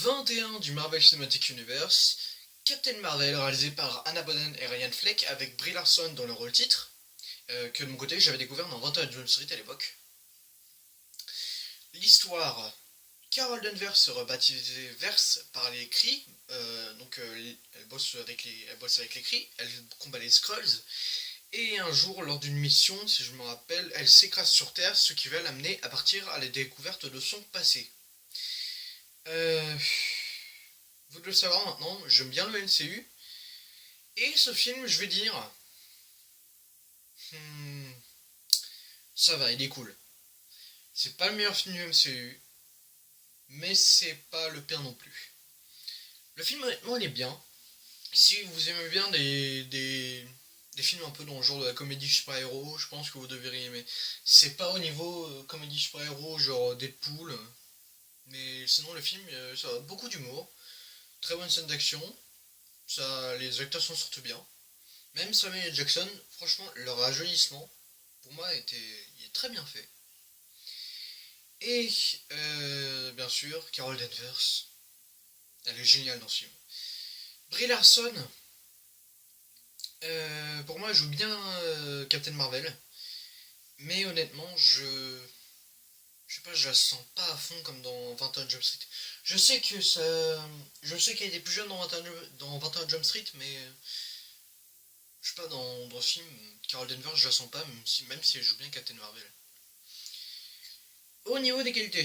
21 du Marvel Cinematic Universe, Captain Marvel réalisé par Anna Boden et Ryan Fleck avec Brie Larson dans le rôle titre, que de mon côté j'avais découvert dans 21 Jump Street à l'époque. L'histoire, Carol Danvers sera baptisée Verse par les Kree, elle bosse avec les Kree, elle combat les Skrulls, et un jour lors d'une mission, si je me rappelle, elle s'écrase sur Terre, ce qui va l'amener à partir à la découverte de son passé. Vous devez le savoir maintenant, j'aime bien le MCU, et ce film, je vais dire, hmm, ça va, il est cool. C'est pas le meilleur film du MCU, mais c'est pas le pire non plus. Le film, honnêtement, il est bien. Si vous aimez bien des films un peu dans le genre de la comédie super-héros, je pense que vous devriez aimer. C'est pas au niveau comédie super-héros, genre Deadpool, mais sinon le film, ça a beaucoup d'humour, très bonne scène d'action, les acteurs s'en sortent bien. Même Samuel L. Jackson, franchement, leur rajeunissement, pour moi, il est très bien fait. Et bien sûr, Carol Danvers, elle est géniale dans ce film. Brie Larson, pour moi, elle joue bien Captain Marvel, mais honnêtement, je sais pas, je la sens pas à fond comme dans 21 Jump Street. Je sais qu'elle était plus jeune dans 21 Jump Street, mais je sais pas, dans ce film, Carol Danvers, je la sens pas, même si elle joue bien Captain Marvel. Au niveau des qualités,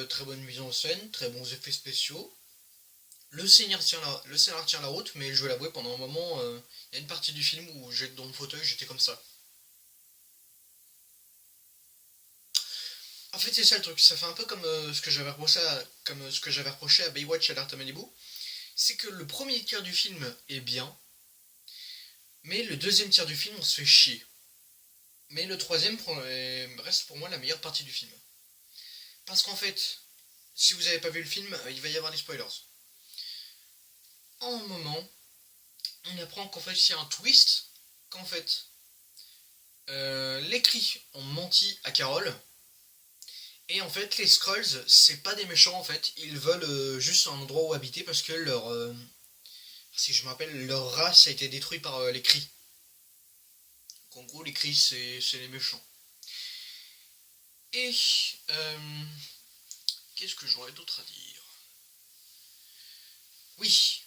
très bonne mise en scène, très bons effets spéciaux. Le scénar tient la route, mais je vais l'avouer, pendant un moment, il y a une partie du film où j'étais dans mon fauteuil, j'étais comme ça. En fait, c'est ça le truc, ça fait un peu comme ce que j'avais reproché à Baywatch Alert à Malibu. C'est que le premier tiers du film est bien, mais le deuxième tiers du film, on se fait chier. Mais le troisième reste pour moi la meilleure partie du film. Parce qu'en fait, si vous n'avez pas vu le film, il va y avoir des spoilers. En un moment, on apprend qu'en fait, il y a un twist, qu'en fait, les Kree ont menti à Carol, et en fait, les Skrulls, c'est pas des méchants en fait, ils veulent juste un endroit où habiter parce que si je me rappelle, leur race a été détruite par les Kree. Donc en gros, les Kree, c'est les méchants. Et qu'est-ce que j'aurais d'autre à dire? Oui,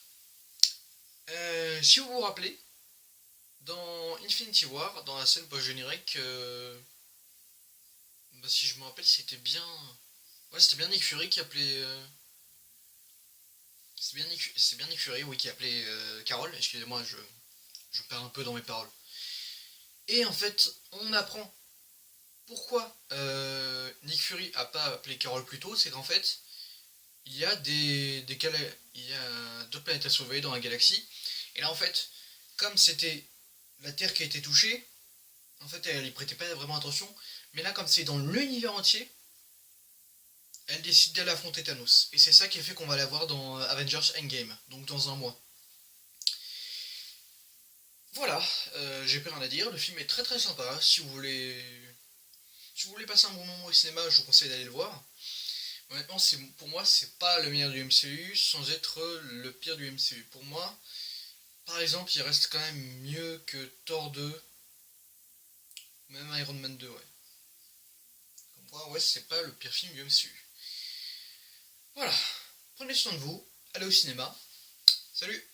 si vous vous rappelez, dans Infinity War, dans la scène post-générique, si je me rappelle, c'était bien. Ouais, c'était bien Nick Fury qui appelait. C'est bien Nick Fury, oui, qui appelait Carol. Excusez-moi, je perds un peu dans mes paroles. Et en fait, on apprend pourquoi Nick Fury a pas appelé Carol plus tôt. C'est qu'en fait, il y a il y a deux planètes à sauver dans la galaxie. Et là, en fait, comme c'était la Terre qui a été touchée, en fait, elle y prêtait pas vraiment attention. Mais là, comme c'est dans l'univers entier, elle décide d'aller affronter Thanos. Et c'est ça qui fait qu'on va la voir dans Avengers Endgame, donc dans un mois. Voilà, j'ai plus rien à dire. Le film est très très sympa. Si vous voulez passer un bon moment au cinéma, je vous conseille d'aller le voir. Honnêtement, pour moi, c'est pas le meilleur du MCU sans être le pire du MCU. Pour moi, par exemple, il reste quand même mieux que Thor 2, même Iron Man 2, ouais. Comme moi, ouais, c'est pas le pire film du MCU. Voilà, prenez soin de vous, allez au cinéma. Salut!